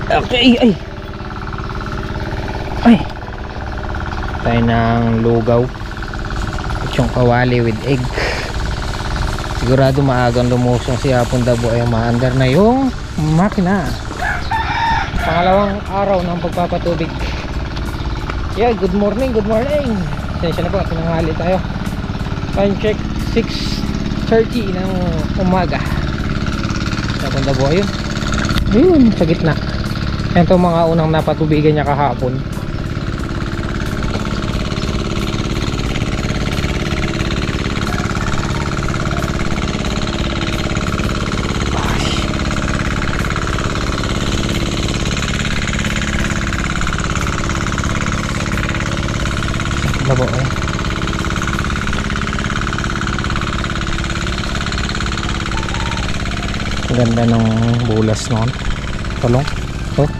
Okay, ay tayo ng lugaw at yung kawali with egg. Sigurado maagang lumusong si Hapon Dabo ay maandar na yung makina. Pangalawang araw ng pagpapatubig. Yeah, good morning. Sensya na po, tinanghali tayo. Time check 6:30 ng umaga. Hapon Dabo ayun. Ayun, sa gitna. Yan itong mga unang napatubigan niya kahapon. Labo eh. Ganda ng bulas noon. Talong. Oh.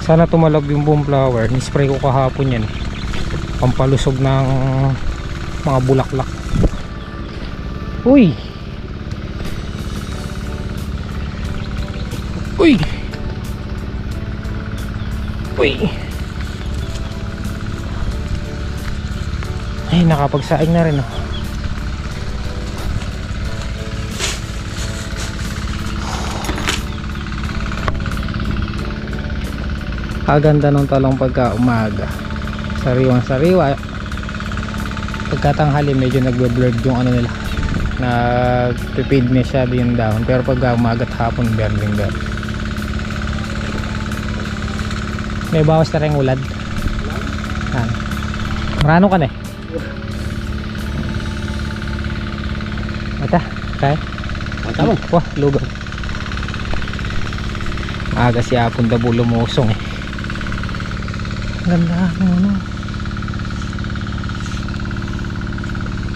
Sana tumalab yung boom flower. Ni-spray ko kahapon yan. Pampalusog ng mga bulaklak. Uy. Ay, nakapagsaing na rin oh. Kaganda ng talong pagka umaga. Sariwang sariwa. Pagkatanghali medyo nagbe-blurred yung ano nila. Nagpipid na siya yung dahon. Pero pagka umaga at hapon berdeng ber. May bawas na rin ulad. Marano ka na eh. Mata, kaya? Mata mo? Wah, lugaw. Maaga si Hapon Dabo lumusong eh. Ganda ng ano.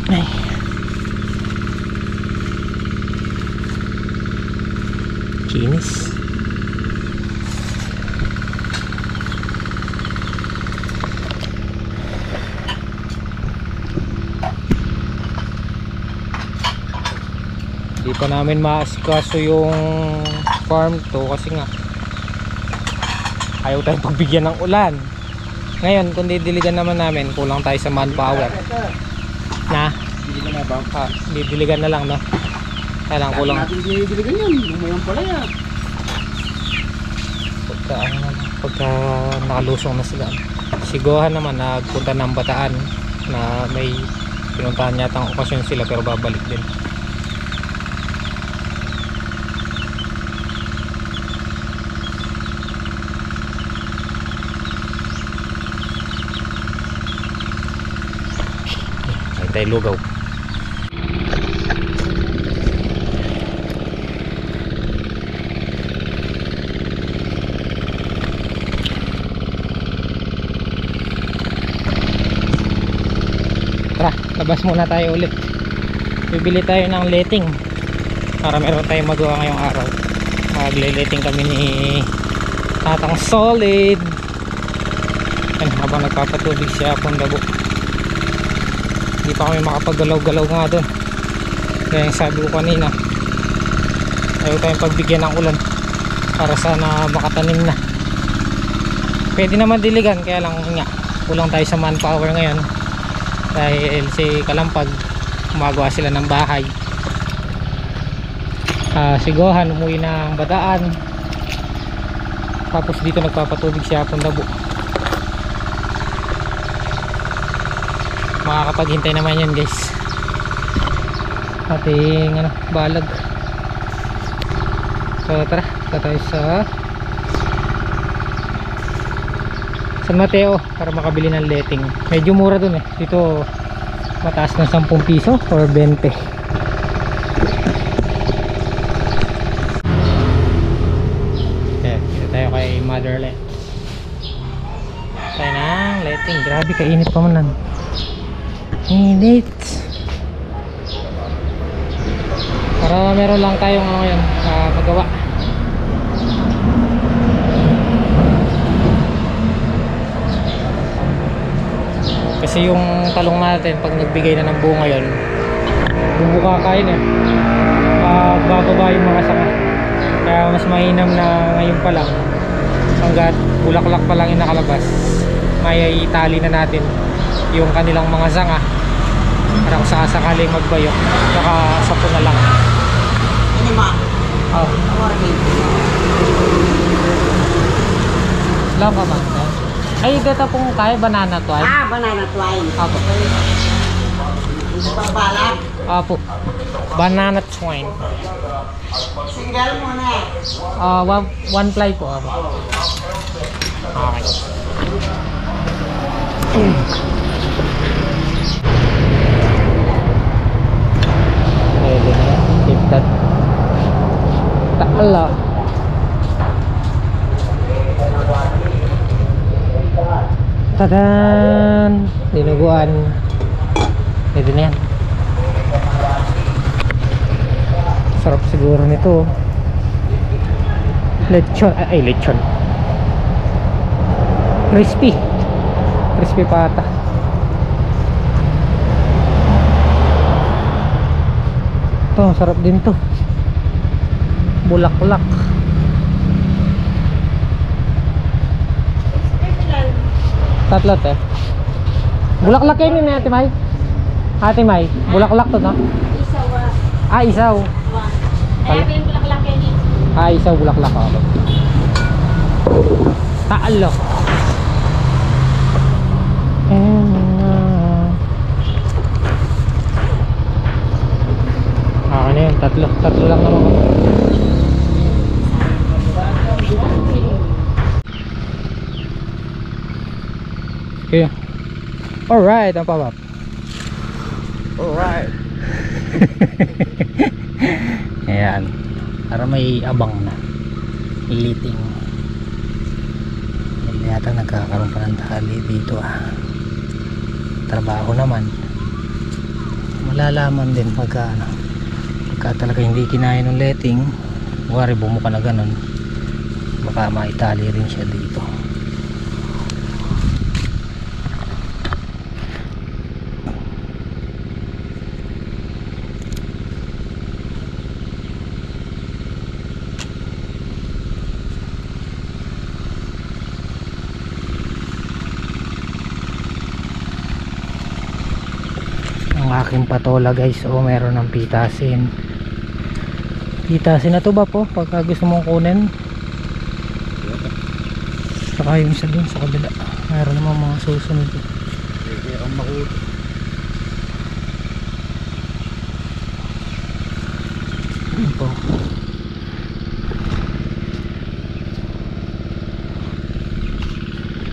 Ay. Kinis. Di pa namin maasikaso yung farm to kasi nga ayaw tayong pagbigyan ng ulan. Ngayon kung didiligan naman namin, kulang tayo sa manpower. Na? Didiligan na lang no? Kaya lang kulang. Didiligan yan, lumayan pala yan. Pagka nakalusong na sila. Sigohan naman nagpunta ng Bataan na may pinuntahan yata ang okasyon sila pero babalik din. Tayo lugaw. Tara, labas muna tayo ulit. Bibili tayo ng letting para meron tayong magawa ngayong araw. Magle-letting kami ni Tatang Solid. Yan, habang nagpapatubig siya Hapon Dabo. Hindi pa kami makapagalaw-galaw nga doon. Kaya yung sabi ko kanina, ayaw tayong pagbigyan ng ulan para sana makatanim na. Pwede naman diligan, kaya lang nga kulang tayo sa manpower ngayon dahil si Kalampag gumagawa sila ng bahay. Sigohan umuwi ng Bataan, tapos dito nagpapatubig si Hapon Dabo. Makakapaghintay naman yun guys. Ating balag. So tara, tayo sa San Mateo para makabili ng letting. Medyo mura dun eh. Dito mataas ng 10 piso or 20. Dito tayo kay Motherland. Tayo ng letting. Grabe kainit pa man. Init. Para meron lang tayong ngayon magawa. Kasi yung talong natin pag nagbigay na ng bunga yun, bubuka kain eh. Bababa yung mga sanga. Kaya mas mainam na ngayon pa lang, hanggat bulaklak pa lang yung nakalabas, may itali na natin yung kanilang mga zanga para kung sakasakaling magbayok, baka sapo na lang. Ini ma. Oh, lang ka man. Ay, dito pong kaya banana twine. Ah, banana twine. Apo. Hindi pa balak. Apo. Banana twine. Single mo na. One ply po. Apo. Okay. Pwede na. Keep that. Taala. Tadan! Dinuguan. Pwede na yan. Sarap siguro nito. Lechon. Ay, lechon. Crispy. Crispy pata. Ito, sarap din to. Bulaklak. Tatlo te. Bulaklak kayo ni Ate May. Ate May, bulaklak to no? Isaw. Ah, isaw. Ay, yung bulaklak yan eh. Ah, isaw bulaklak ako. Taalo. Ano yun? Tatlo lang naman ako. Okay. Alright, ang pabab. Alright. Ayan. Para may abang na. Liting. Hindi yata nagkakaroon pa ng tali dito ah. Trabaho naman. Malalaman din pagka talaga hindi kinaya ng letting. Buwari bumuka na ganun. Baka maitali rin siya dito. Aking patola guys, meron ng pitasin na to ba po pagka gusto mong kunin. Saka yung isa dun sa kabila meron naman mga susunod ang makulit yun po.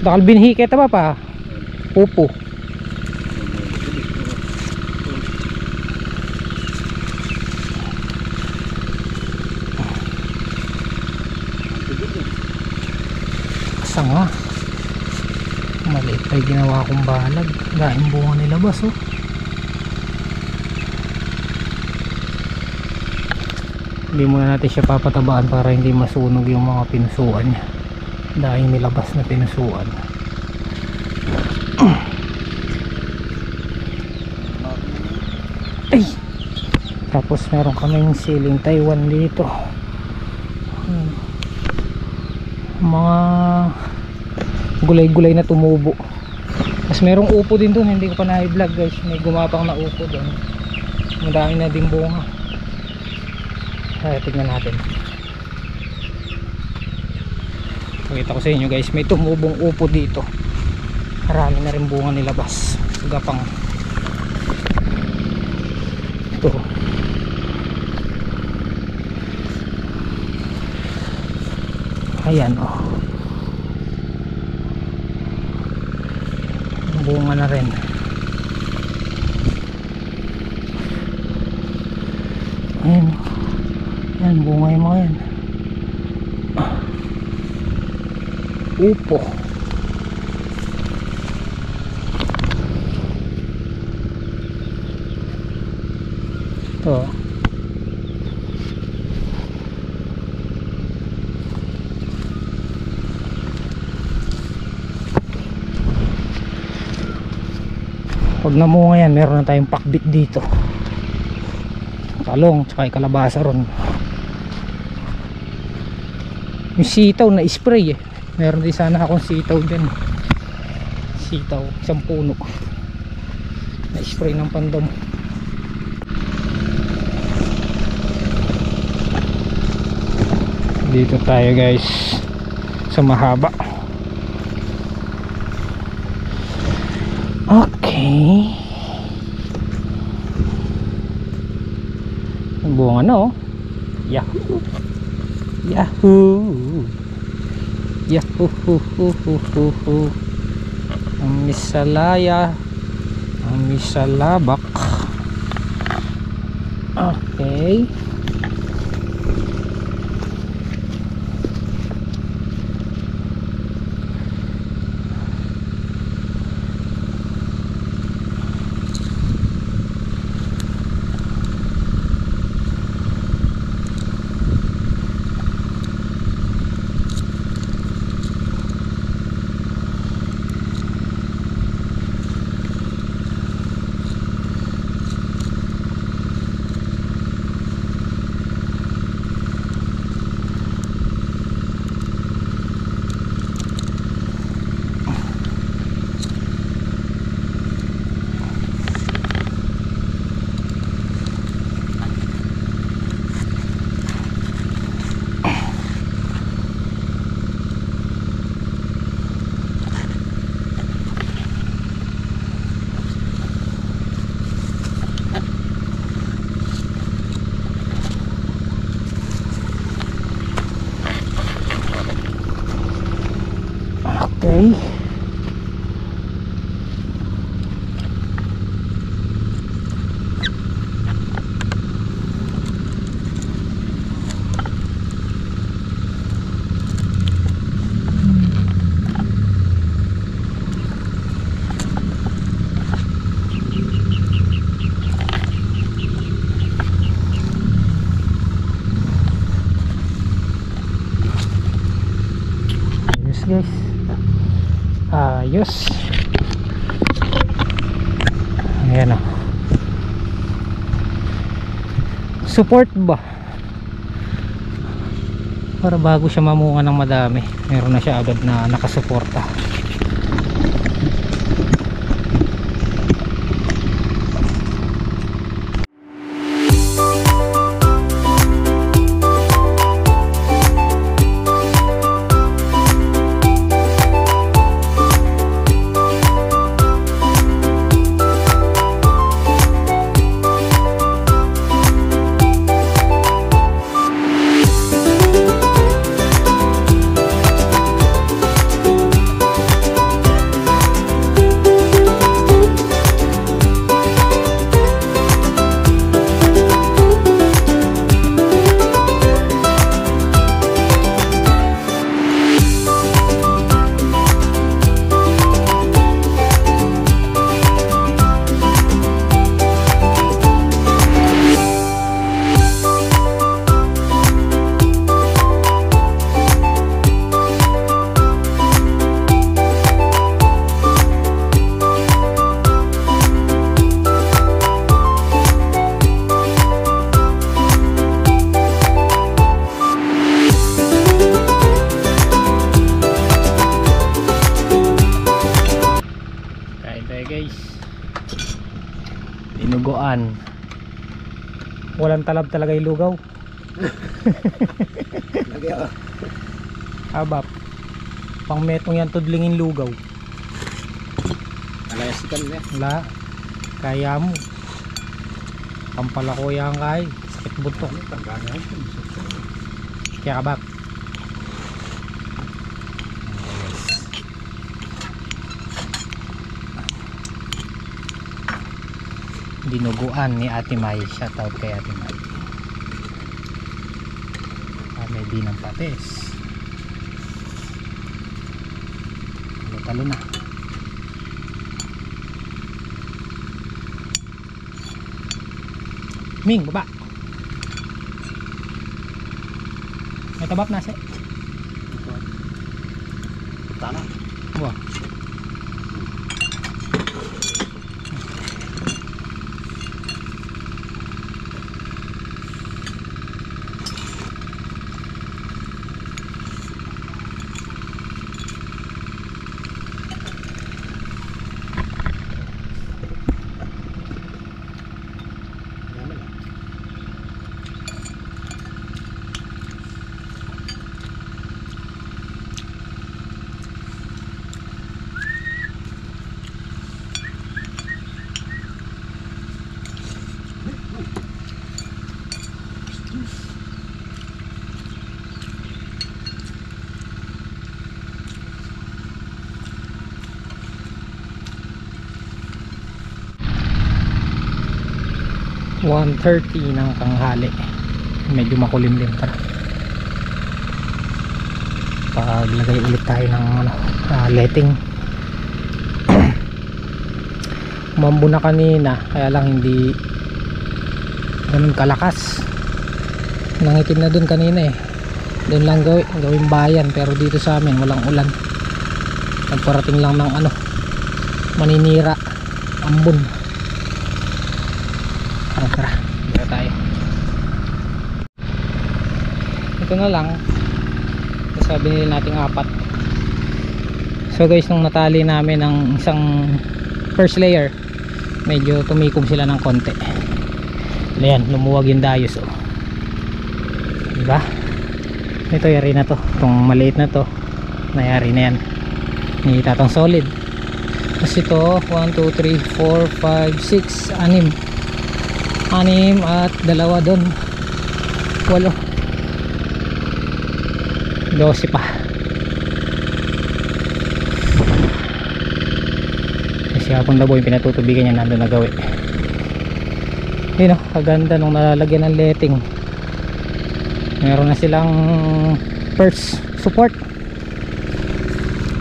Dakal binhi kita ba pa upo. Nga maliit pa yung ginawa kong balag, gaing bunga nilabas oh. Hindi muna natin siya papatabaan para hindi masunog yung mga pinusuan niya dahil nilabas na pinusuan. Ay! Tapos meron kaming siling Taiwan dito. Mga gulay-gulay na tumubo. Mas merong upo din doon, hindi ko pa na-vlog guys. May gumapang na upo doon. Madami na din bunga. Kaya tignan natin. Pakita ko sa inyo guys, may tumubong upo dito. Marami na rin bunga nilabas. Gapang. Ito. Ayan oh. Bunga na rin. Ayan. Ayan, bunga yung mga yan. Upo. Ito. Pag namunga yan, meron na tayong pakbit dito. Talong, tsaka kalabasa ron. Yung sitaw na spray eh. Meron din sana akong sitaw dyan. Sitaw, isang puno na spray ng pandom. Dito tayo guys sa mahaba. Okay. Ang bunga na oh. Yahoo! Yahoo! Yahoo! Ang misalaya, ang misalabak. Okay. Okay. Yes guys. Ayos. Ayan o. Support ba? Para bago siya mamunga ng madami, meron na siya agad na nakasuporta. Guys, dinuguan. Walang talab talaga yung lugaw. Abap, pang metong yan tudlingin lugaw. Alayasikan niya. Wala, kaya mo. Pampalako yan kay sakit buntok. Kaya abap, dinuguan ni Ate May. Shoutout kay Ate May. May dinang patis. Talo na. Ming, baba. May tabap nasi. Tana. Wah. 1:30 ng tanghali. Medyo makulimlim. Tara, paglagay ulit tayo ng letting. Umambo na kanina, kaya lang hindi ganun kalakas. Nangitim na dun kanina eh. Doon lang gawing bayan, pero dito sa amin walang ulan. Nagparating lang ng maninira, ambon. Tara tayo. Ito na lang, sabi nila nating 4. So guys, nung natali namin ang isang first layer, medyo tumikom sila ng konti. Ayan, lumuwag yung dayos, oh. Diba? Ito yari na to. Itong maliit na to, nayari na yan ni Tatang Solid. Tapos ito 1, 2, 3, 4, 5, 6, 6 at 2 doon, 8, 12 pa. Kasi hapon na boy, pinatutubigan niya, nandun na gawi. Yun o, kaganda nung nalalagyan ng letting. Meron na silang first support.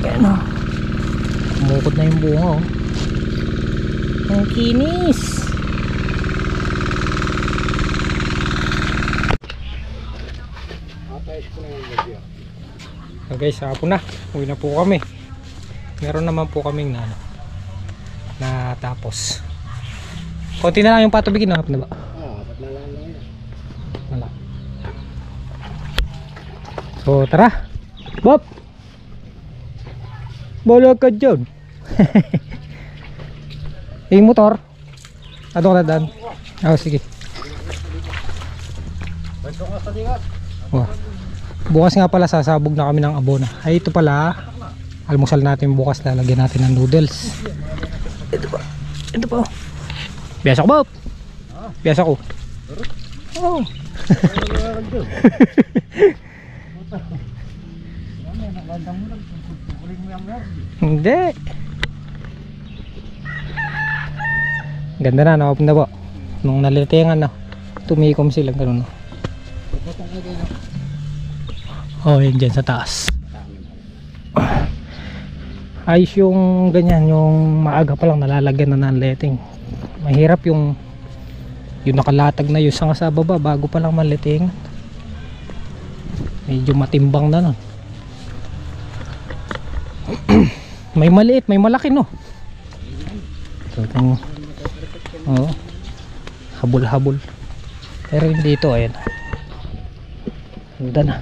Yan o, umukot na yung bunga o. Ang kinis. So guys, hapon na, uwi na po kami. Meron naman po kaming natapos. Konti na lang yung patubigin, hapon na ba? Wala. So tara, Bob, bola ka dyan. Yung motor adong radan. Sige. Wow. Bukas nga pala sasabog na kami ng abona. Ay, ito pala almusal natin bukas, lalagyan natin ng noodles. Ito pa. Biasa ko, Bob. Biasa ko. Oh. Hindi. Ganda na, nakapunta po. Nung nalitengan, tumikom sila ganun. Oh, yun dyan sa taas. Ayos yung ganyan, yung maaga pa lang nalalagyan na ng letting. Mahirap yung nakalatag na yung sanga sa baba bago pa lang maliting. Medyo matimbang na nun. May maliit, may malaki, no? So, oh, habol-habol. Pero hindi ito, ayan. Ganda na.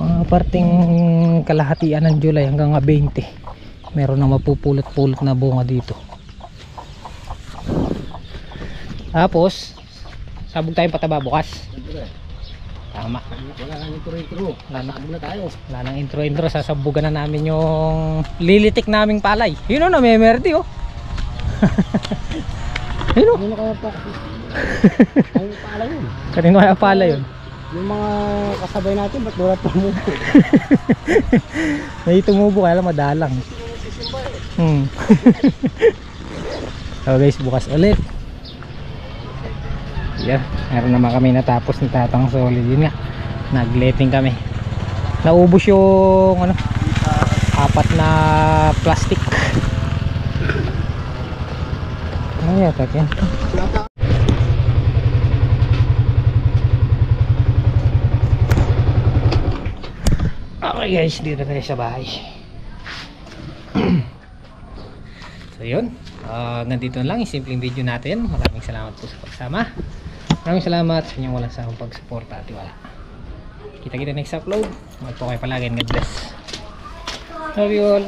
Mga parting kalahatian ng July hanggang 20. Meron na mapupulot-pulot na bunga dito. Tapos sabog tayong pataba bukas. Tama. Wala nang intro-intro. Wala nang intro-intro. Sasabugan na namin yung lilitik naming palay. Yun o, namemerde o. Yun o. Kanino kaya pa? Kanino pala yun? Kanino kaya pala yun? Yung mga kasabay natin, ba't dorat pa mo? May tumubo, kaya lang madalang. So guys, bukas ulit. Yeah, meron naman kami natapos ni Tatang Solid. Yun nga, nagletting kami. Naubos yung 4 na plastic. Ano yata yan? Okay guys, dito tayo sa bahay. So yun, nandito na lang yung simpleng video natin. Maraming salamat po sa pagsama. Maraming salamat sa inyong walang sawang pagsuporta at tiwala. Kita-kita next upload. Mag po kayo palagi. God bless. Love you all.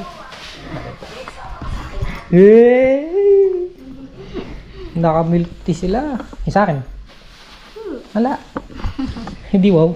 Hey! Naka-milk tea sila. Yung sa akin? Wala. Hindi wow.